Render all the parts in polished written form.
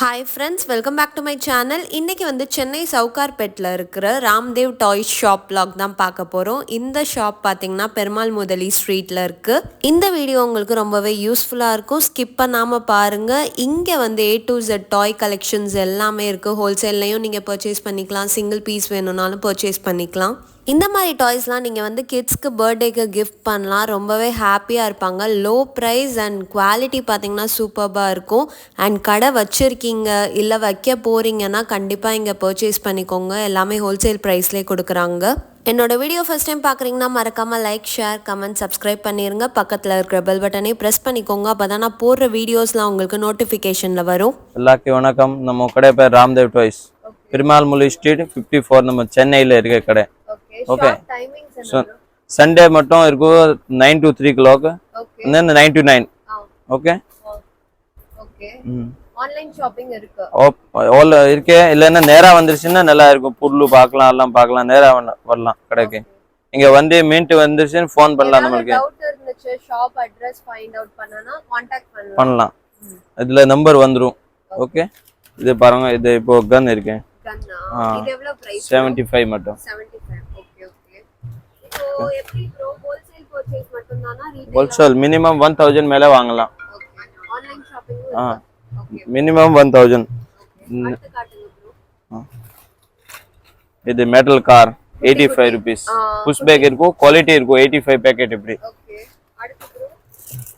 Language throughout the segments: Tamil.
Hi friends, welcome back to my channel. இன்னைக்கு வந்து சென்னை சவுகார்பேட்ல இருக்கிற ராம்தேவ் டாய்ஸ் ஷாப் vlog தான் பார்க்க போறோம். இந்த ஷாப் பாத்தீங்கன்னா பெருமாள் முதலி ஸ்ட்ரீட்ல இருக்கு. இந்த வீடியோ உங்களுக்கு ரொம்பவே யூஸ்ஃபுல்லா இருக்கும். ஸ்கிப் பண்ணாம பாருங்க. இங்க வந்து A to Z toy collections எல்லாமே இருக்கு. ஹோல்சேல்லையும் நீங்க பர்ச்சேஸ் பண்ணிக்கலாம். சிங்கிள் பீஸ் வேணும்னாலும் பர்ச்சேஸ் பண்ணிக்கலாம். இந்த மாதிரி டாய்ஸ்லாம் நீங்கள் வந்து கிட்ஸ்க்கு பர்த்டேக்கு கிஃப்ட் பண்ணலாம். ரொம்பவே ஹாப்பியாக இருப்பாங்க. லோ ப்ரைஸ் அண்ட் குவாலிட்டி பார்த்திங்கன்னா சூப்பர்பாக இருக்கும். அண்ட் கடை வச்சுருக்கீங்க இல்லை வைக்க போகிறீங்கன்னா கண்டிப்பாக இங்கே பர்ச்சேஸ் பண்ணிக்கோங்க. எல்லாமே ஹோல்சேல் ப்ரைஸ்லேயே கொடுக்குறாங்க. என்னோட வீடியோ ஃபர்ஸ்ட் டைம் பார்க்குறீங்கன்னா மறக்காமல் லைக், ஷேர், கமெண்ட், சப்ஸ்கிரைப் பண்ணிடுங்க. பக்கத்தில் இருக்கிற பெல் பட்டனை ப்ரெஸ் பண்ணிக்கோங்க. அப்போ தான் நான் போடுற வீடியோஸ்லாம் உங்களுக்கு நோட்டிஃபிகேஷனில் வரும். எல்லாருக்கும் வணக்கம். நம்ம கடை பேர் ராம்தேவ் டாய்ஸ், பெருமாள் முதலி ஸ்ட்ரீட் 54, நம்ம சென்னையில் இருக்க கடை. ஓகே, சண்டே மட்டும் இருக்கும் 9 to 3 o'clock, and then 9 to 9. Okay, online shopping இருக்கு. ஆல் இருக்கே. இல்லைன்னா நேராக வந்துருச்சுன்னா நல்லா இருக்கும். பொருள் பார்க்கலாம், எல்லாம் பார்க்கலாம். நேராக வரலாம் கடைக்கு. இங்க வந்து மீன்ட்டு வந்துருச்சுன்னு ஃபோன் பண்ணலாம். நம்மளுக்கு டவுட் இருந்துச்சு, ஷாப் அட்ரஸ் ஃபைண்ட் அவுட் பண்ணனா கான்டாக்ட் பண்ணலாம். இதுல நம்பர் வந்துரும். ஓகே, இது பாருங்க. இது இப்போ கன் இருக்கு. இது எவ்வளவு பிரைஸ்? 75 மட்டும். 75. Okay okay. இப்போ எப்படி ப்ரோ ஹோல்சேல் பர்சேஸ் மட்டும் தானா? ரீட்டைல் ஹோல்சேல் மினிமம் 1000 மேல வாங்கலாம். ஓகே. Online shopping minimum 1000. அடுத்து காட்டுங்க ப்ரோ. இது metal car 85 rupees. Push back இருக்கும், குவாலிட்டி இருக்கும். 85 பேக்கெட் இப்படி. ஓகே. அடுத்து ப்ரோ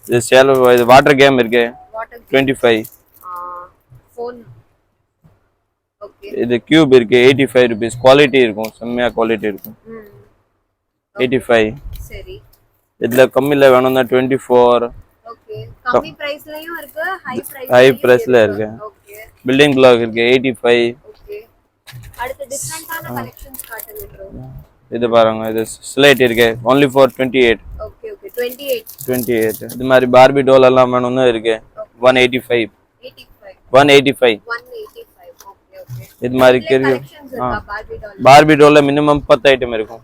இது சேல். இது வாட்டர் கேம் இருக்கு 25. ஃபோன். ஓகே. இது கியூப் இருக்கு 85 rupees. குவாலிட்டி இருக்கும், செம்மையா குவாலிட்டி இருக்கும். 85. சரி. இதுல கம்மில வேணும்னா 24. ஓகே. கம்மி பிரைஸ்லயும் இருக்கு, ஹை பிரைஸ்ல இருக்கு. ஓகே. பில்டிங் பிளாக் இருக்கு 85. ஓகே. அடுத்து டிஃபரண்டான கலெக்ஷன்ஸ் காட்டுங்க ப்ரோ. இது பாருங்க. இது ஸ்லைட் இருக்கு only for 28. Okay okay. 28. இது மாதிரி பார்பி டால் எல்லாம் வேணும்னா இருக்கு 185. 185. Okay okay. இது மாதிரி இருக்கு. Barbie doll. பார்பி டால்ல மினிமம் 10 ஐட்டம் இருக்கும்.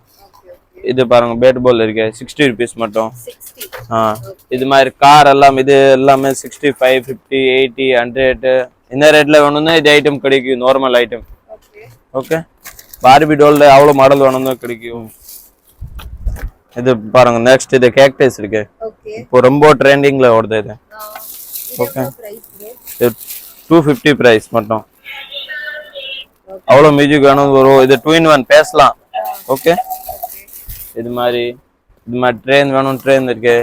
இது பாருங்க. பேட் பால் இருக்கு 60 rupees மட்டும். 60. இது மாதிரி கார் எல்லாம் இது எல்லாமே 65, 50, 80, 100. இந்த ரேட்ல வேணும்னா இது ஐட்டம் கிடைக்கும், நார்மல் ஐட்டம். ஓகே. பார்பி டால்ல அவ்வளோ மாடல் வேணும்னா கிடைக்கும். இது பாருங்க. நெக்ஸ்ட் இது கேக்டஸ் இருக்கு. இப்போ ரொம்ப ட்ரெண்டிங்ல ஓடுது இது. ஓகே. 250 பிரைஸ் மட்டும். அவ்வளோ மியூசிக் வேணும் வரும். இது 2 in 1 பேசலாம். ஓகே. இது மாதிரி ட்ரெயின் வேணும், ட்ரெயின் இருக்கு.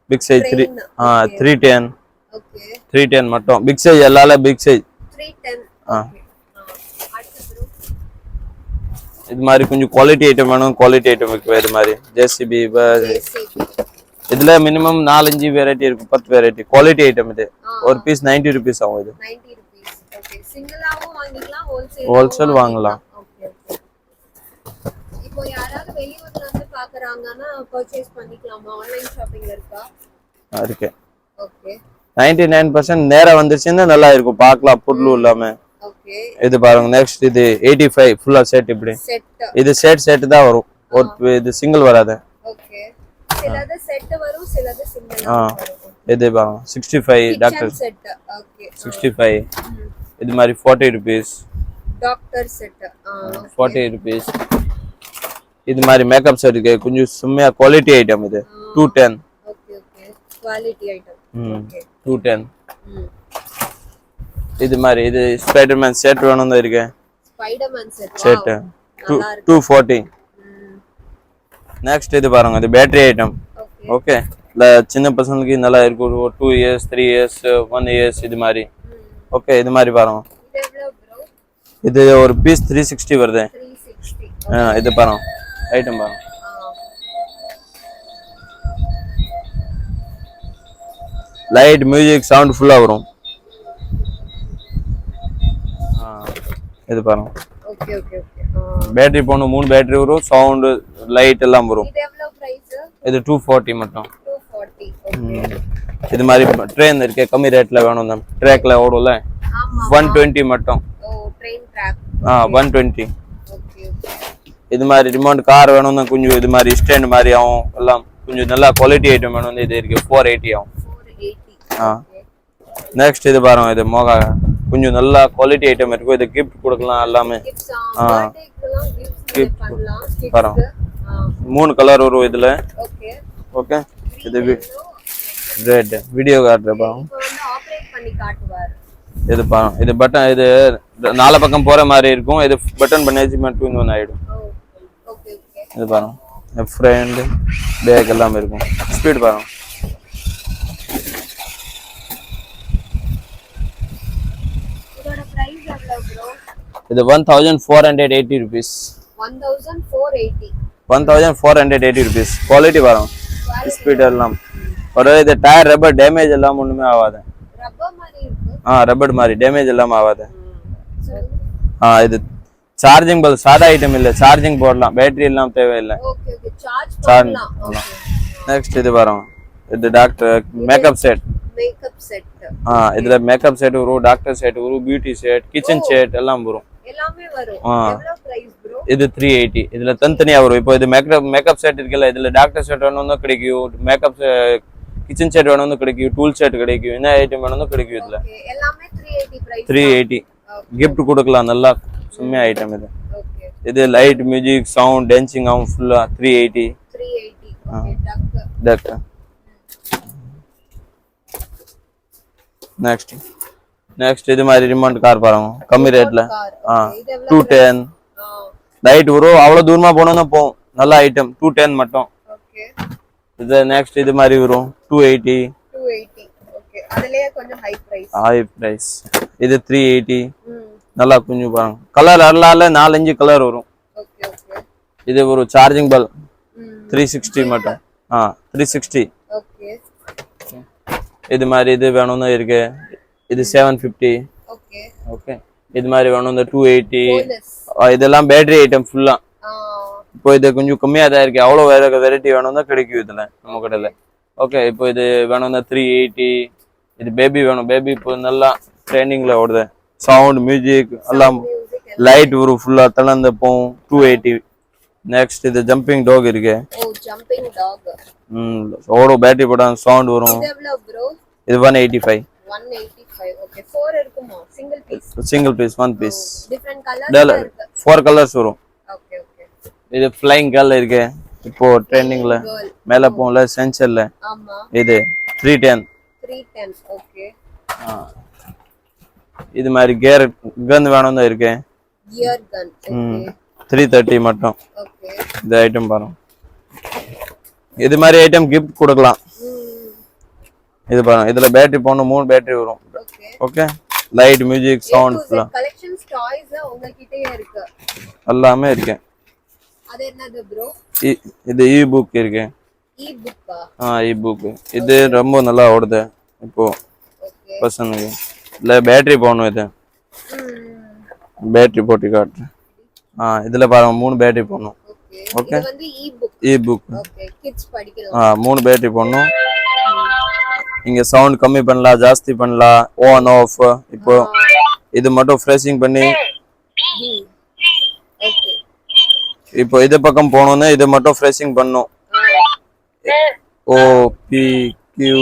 Big size 310. ஓகே. 310 மட்டும். பிக் சைஸ் எல்லால பிக் சைஸ் 310. இது மாதிரி கொஞ்சம் குவாலிட்டி ஐட்டம் வேணும், குவாலிட்டி ஐட்டம் இருக்கு. இது மாதிரி ஜேசிபி. இதுல மினிமம் 4-5 வெரைட்டி இருக்கு, 10 வெரைட்டி. குவாலிட்டி ஐட்டம் இது. ஒரு பீஸ் 90 rupees ஆகும். இது 90 rupees. ஓகே. சிங்கிளாவும் வாங்கிக்கலாம், ஹோல்சேல் வாங்கலாம். Okay okay. இப்போ யாராவது வெளியூர்ல இருந்து பார்க்கறாங்கன்னா பர்சேஸ் பண்ணிக்கலாமா? ஆன்லைன் ஷாப்பிங் இருக்கா? இருக்கு. ஓகே. 99% நேரா வந்துருச்சுன்னா நல்லா இருக்கும், பார்க்கலாம் பொருள் இல்லாம. ஓகே. இது பாருங்க. நெக்ஸ்ட் இது 85 ஃபுல்லா செட் இப்படி. செட். இது செட் தான் வரும். ஒரு இது சிங்கிள் வராது. ஓகே. சிலது செட் வரும், சிலது சிங்கிள் வரும். இது பாருங்க 65 டாக்டர் செட். ஓகே. 65. இது மாதிரி 40 rupees. Doctor set 40 rupees. இது மாதிரி மேக்கப் செட் இருக்கு, கொஞ்சம் சும்மையா குவாலிட்டி ஐட்டம். இது 210. Okay okay. Quality item. Okay. 210. இது மாதிரி இது ஸ்பைடர்மேன் செட் வேணும்னு இருக்கு. Spiderman set 240. நெக்ஸ்ட் இது பாருங்க. இது பேட்டரி ஐட்டம். ஓகே. இல்ல சின்ன பசங்களுக்கு நல்லா இருக்கும். 2 years, 3 years, 1 years இது மாதிரி. ஓகே. இது மாதிரி பாருங்க. இது எவ்வளவு ப்ரோ? இது ஒரு பீஸ் 360 வருது. 360. இது பாருங்க ஐட்டம் பாருங்க. லைட், மியூசிக், சவுண்ட் ஃபுல்லா வரும். இது பாருங்க. Okay okay okay. பேட்டரி போன 3 பேட்டரி வரும், சவுண்ட், லைட் எல்லாம் வரும். இது எவ்வளவு பிரைஸ்? இது 240 மட்டும். 240. ஓகே. இது மாதிரி ட்ரெயின் இருக்கு, கம்மி ரேட்ல வேணும். நம்ம ட்ராக்ல ஓடும்ல, 120 மட்டும். ஓ, ட்ரெயின் ட்ராக். 120. Okay okay. இது மாதிரி ரிமோட் கார் வேணும்னா கொஞ்சம் இது மாதிரி ஸ்டாண்ட் மாதிரி ஆகும். எல்லாம் கொஞ்சம் நல்லா குவாலிட்டி ஐட்டம் வேணும். இது இருக்கு 480 ஆகும். 480. நெக்ஸ்ட் இது பாருங்க. இது மோகா கொஞ்சம் நல்லா குவாலிட்டி ஐட்டம் இருக்கும். இது gift கொடுக்கலாம் எல்லாமே. பாருங்க 3 கலர் வரும் இதுல. ஓகே இது ரெட் வீடியோ காட்டுறப்பா. இது பாருங்க, இது பட்டன், இது 4 பக்கம் போற மாதிரி இருக்கும். இது பட்டன் பண்ணி மட்டும் இன்னொன்று ஆயிடும். இது பாருங்க ஃப்ரண்ட் பேக் எல்லாமே இருக்கும். ஸ்பீட் பாருங்க. இது 1480 rupees. 1480 rupees. குவாலிட்டி பாருங்க, ஸ்பீட் எல்லாம். ஒரு இது டயர் ரப்பர் டேமேஜ் எல்லாம் ஒண்ணுமே ஆகாது. ரப்பர் மாதிரி டேமேஜ் எல்லாம் ஆகாது. இது சார்ஜிங் பல் சாதா ஐட்டம் இல்ல, சார்ஜிங் போடலாம், பேட்டரி எல்லாம் தேவையில்லை. நெக்ஸ்ட் இது பாருங்க, இது டாக்டர் மேக்கப் செட். இதுல மேக்கப் செட் வரும், டாக்டர் செட் வரும், பியூட்டி செட், கிச்சன் செட் எல்லாம் வரும். இது 380. இதுல தனித்தனியா வரும். இப்போ இது மேக்கப் செட் இருக்குல்ல, இதுல டாக்டர் செட் வேணும்னா கிடைக்கும், மேக்கப் கிச்சன் செட் வேணும்னா கிடைக்கும், டூல் செட் கிடைக்கும், என்ன ஐட்டம் வேணும்னா கிடைக்கும். இதுல 380 கிஃப்ட் கொடுக்கலாம். நல்லா செம்மையா ஐட்டம் இது. இது லைட் மியூசிக் சவுண்ட் டான்சிங் ஆகும் ஃபுல்லா. 380 டக். நெக்ஸ்ட் இது மாதிரி ரிமோட் கார் பாருங்க, கம்மி ரேட்ல. 210 லைட் வரும். அவ்வளவு தூரமா போனோம்னா போகும். நல்ல ஐட்டம். 210 மட்டும். இது நெக்ஸ்ட் இது மாதிரி வரும் 280. அதுலயே கொஞ்சம் ஹை பிரைஸ். இது 380. நல்லா கொஞ்சம் பாருங்க. கலர் அல்லால 4-5 கலர் வரும். இது ஒரு சார்ஜிங் பல் 360 மட்டும். 360. இது மாதிரி இது வேணும்னா இருக்கு. இது 750. ஓகே இது மாதிரி வேணும்னா 280. இதெல்லாம் பேட்டரி ஐட்டம் ஃபுல்லா. இப்போ இது கொஞ்சம் கம்மியா தான் இருக்கு. அவ்வளோ வேற வெரைட்டி வேணும்னா கிடைக்கும் இதுல நம்ம கடையில. ஓகே இப்போ இது வேணும்னா 380. இது பேபி வேணும். பேபி இப்போ நல்லா ட்ரெண்டிங்ல ஓடுது. சவுண்ட் மியூசிக் எல்லாம் லைட் வரும் ஃபுல்லா தளர்ந்த போகும். 280. நெக்ஸ்ட் இது ஜம்பிங் டாக் இருக்கு. ஓட பேட்டரி போட சவுண்ட் வரும். இது 185. Single piece 1 piece. 4 கலர்ஸ் வரும். இது ஃப்ளைங் கேர்ள் இருக்கு இப்போ ட்ரெண்டிங்ல, மேல போகல சென்சர்ல. இது 310. இது மாதிரி கியர் கன் வேணும் இருக்கு. 330 மட்டும். இந்த ஐட்டம் பாருங்க. இது மாதிரி ஐட்டம் கிஃப்ட் கொடுக்கலாம். இது பாருங்க, இதுல பேட்டரி போன 3 பேட்டரி வரும். ஓகே லைட் மியூசிக் சவுண்ட் ஃபுல்லா கலெக்ஷன்ஸ் டாய்ஸ் உங்ககிட்டயே இருக்கு. எல்லாமே இருக்கு. அது என்னது bro? இது இ-புக் இருக்கு. இ-புக்கா? இ-புக். இது ரொம்ப நல்லா ஓடுது இப்போ பசங்களுக்கு. இல்ல பேட்டரி போடணும். இது பேட்டரி போட்டு காட்டு. இதுல பாருங்க 3 பேட்டரி போடணும். ஓகே இது வந்து இ-புக். ஓகே கிட்ஸ் படிக்கலாம். 3 பேட்டரி போடணும். இங்க சவுண்ட் கம்மி பண்ணலாம், ஜாஸ்தி பண்ணலாம், ஆன் ஆஃப். இப்போ இது மட்டும் ஃப்ரெஷிங் பண்ணி இப்போ இது பக்கம் போகணும்னா இது மட்டும் ஃப்ரெஷிங் பண்ணணும். ஓ பி கியூ.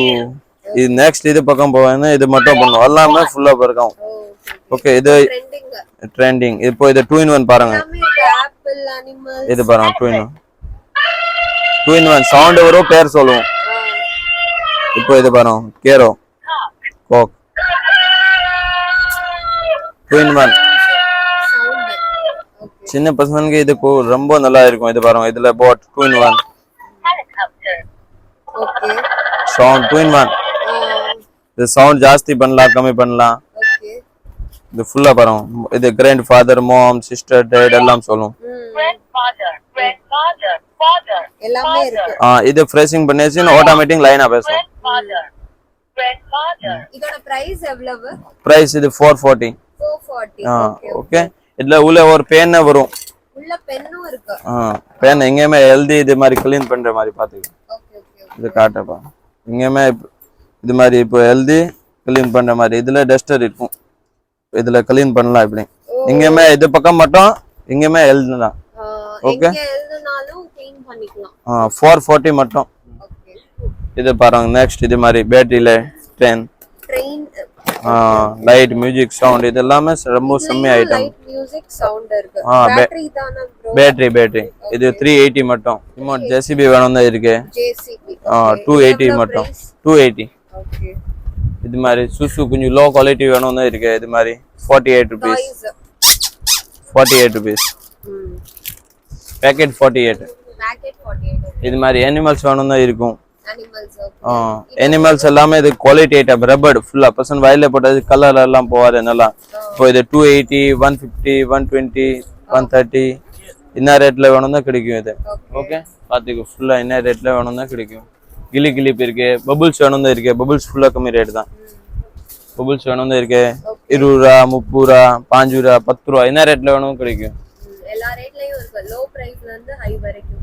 இது நெக்ஸ்ட் இது பக்கம் போவேன்னா இது மட்டும் பண்ணணும். எல்லாமே ஃபுல்லா இருக்கும். ஓகே இது ட்ரெண்டிங். இப்போ இது 2-in-1 பாருங்க. இது பாருங்க 2-in-1 சவுண்ட் வரும், பேர் சொல்லுவோம். இப்போ இது பாருங்க கேரோ கோக் 2-in-1. சின்ன பசங்களுக்கு இது ரொம்ப நல்லா இருக்கும். இது பாருங்க இதுல போட் 2-in-1 சவுண்ட் 2-in-1. இது சவுண்ட் ஜாஸ்தி பண்ணலாம், கம்மி பண்ணலாம். இது ஃபுல்லா பாருங்க. இது கிராண்ட் ஃபாதர், மாம், சிஸ்டர், டேட் எல்லாம் சொல்லும். எல்லாமே இருக்கு. இது ஃப்ரெஷிங் பண்ணிச்சு ஆட்டோமேட்டிக் லைனா பேசும். இதோட பிரைஸ் எவ்வளவு? பிரைஸ் இது 440. ஓகே இதுல உள்ள ஒரு பென் வரும். உள்ள பென்னும் இருக்கு. பென் எங்கேயுமே எழுதி இது மாதிரி க்ளீன் பண்ற மாதிரி பாத்துங்க. இது காட்டப்பா. எங்கேயுமே இது மாதிரி இப்போ எழுதி க்ளீன் பண்ற மாதிரி. இதுல டஸ்டர் இருக்கும். இதுல க்ளீன் பண்ணலாம். இப்படி எங்கேயுமே இது பக்கம் மட்டும் எங்கேயுமே எழுதலாம். ஓகே எழுதுனாலும் க்ளீன் பண்ணிக்கலாம். 440 மட்டும். இது பாருங்க நெக்ஸ்ட் இது மாதிரி பேட்டரியில ட்ரெயின் லைட் மியூசிக் சவுண்ட் இது எல்லாமே ரொம்ப செம்ம ஐட்டம். லைட் மியூசிக் சவுண்ட் இருக்கு. ஆ பேட்டரி தான ப்ரோ? பேட்டரி இது 380 மட்டும். ரிமோட் ஜேசிபி வேணும்னா இருக்கு. ஜேசிபி 280 மட்டும். 280. ஓகே. இது மாதிரி சுசு கொஞ்சம் லோ குவாலிட்டி வேணும்னா இருக்கு. இது மாதிரி 48 rupees. 48 rupees. பேக்கெட் 48. பேக்கெட் 48. இது மாதிரி அனிமல்ஸ் வேணும்னா இருக்கும். அனிமல்ஸ் அனிமல்ஸ் எல்லாமே இது குவாலிட்டி ஐட்டம் ரப்பர் ஃபுல்லா பர்சன்ட் வயல்ல போட்டது கலர் எல்லாம் போவாது நல்லா. இப்போ இது 280 150 120 130 இந்த ரேட்ல வேணும்னா கிடைக்கும் இது. ஓகே பாத்துக்கோ ஃபுல்லா என்ன ரேட்ல வேணும்னா கிடைக்கும். கிளி கிளிப் இருக்கு. பபிள்ஸ் வேணும்னா இருக்கு. பபிள்ஸ் ஃபுல்லா கம்மி ரேட் தான். பபிள்ஸ் வேணும்னா இருக்கு. 20 ரூபா 30 ரூபா 5 ரூபா 10 ரூபா இந்த ரேட்ல வேணும் கிடைக்கும். எல்லா ரேட்லயும் இருக்கு. லோ பிரைஸ்ல இருந்து ஹை வரைக்கும்.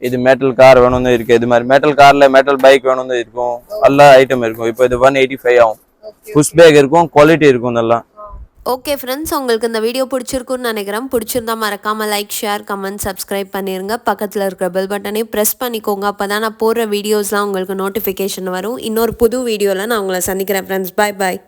இது மெட்டல் கார் வேணும்னு இருக்கு. இது மாதிரி மெட்டல் கார்ல மெட்டல் பைக் வேணும்னு இருக்கும். எல்லா ஐட்டம் இருக்கும். இப்போ இது 185 ஆகும். புஷ் பேக் இருக்கும். குவாலிட்டி இருக்கும் நல்லா. ஓகே ஃப்ரெண்ட்ஸ், உங்களுக்கு இந்த வீடியோ பிடிச்சிருக்குன்னு நினைக்கிறேன். பிடிச்சிருந்தா மறக்காம லைக் ஷேர் கமெண்ட் சப்ஸ்கிரைப் பண்ணிருங்க. பக்கத்தில் இருக்கிற பெல் பட்டனை ப்ரெஸ் பண்ணிக்கோங்க. அப்போ தான் நான் போடுற வீடியோஸ்லாம் உங்களுக்கு நோட்டிஃபிகேஷன் வரும். இன்னொரு புது வீடியோவில் நான் உங்களை சந்திக்கிறேன் ஃப்ரெண்ட்ஸ். பாய் பாய்.